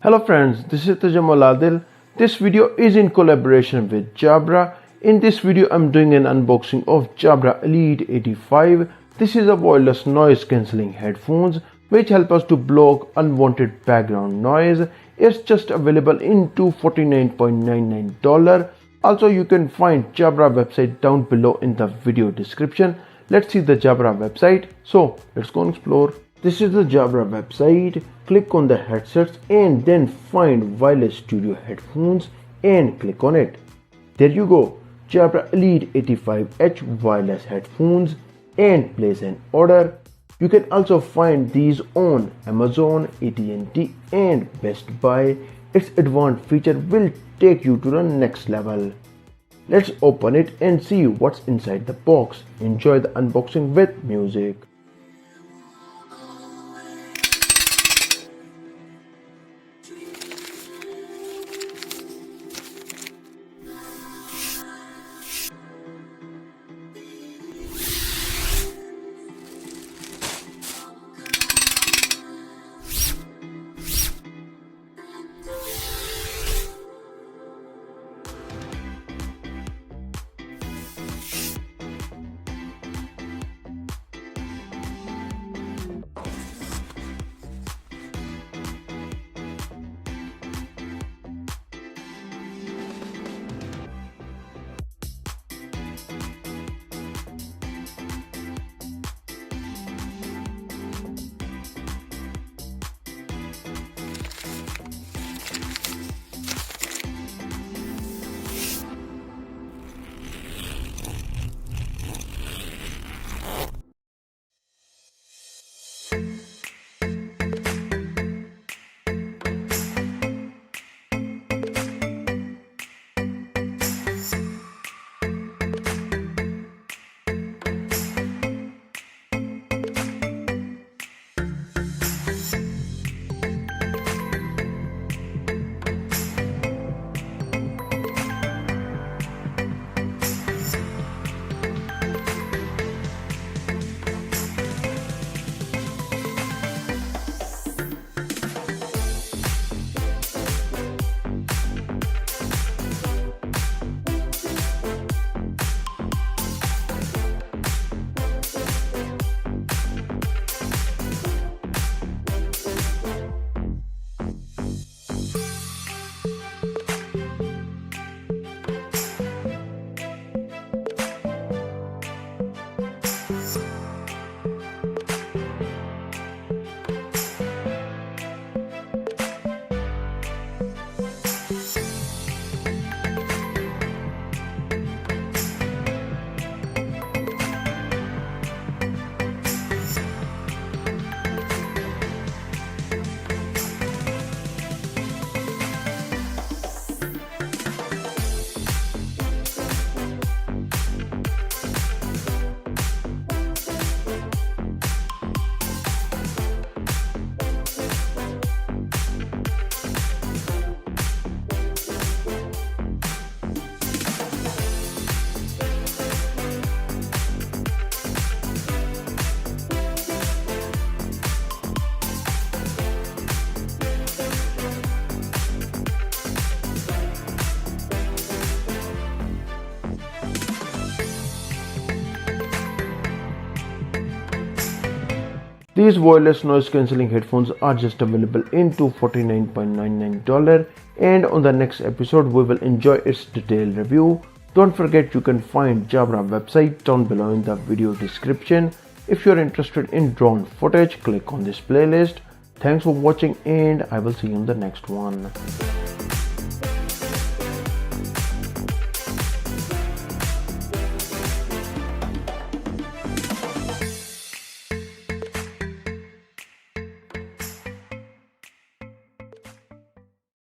Hello friends, this is Lavalier. This video is in collaboration with Jabra. In this video I'm doing an unboxing of Jabra Elite 85. This is a wireless noise cancelling headphones which help us to block unwanted background noise. It's just available in $249.99. Also you can find Jabra website down below in the video description. Let's see the Jabra website. So let's go and explore. This is the Jabra website. Click on the headsets and then find wireless studio headphones and click on it. There you go, Jabra Elite 85H wireless headphones, and place an order. You can also find these on Amazon, AT&T and Best Buy. Its advanced feature will take you to the next level. Let's open it and see what's inside the box. Enjoy the unboxing with music. These wireless noise cancelling headphones are just available in $249.99, and on the next episode we will enjoy its detailed review. Don't forget you can find Jabra website down below in the video description. If you're interested in drone footage, click on this playlist. Thanks for watching and I will see you in the next one.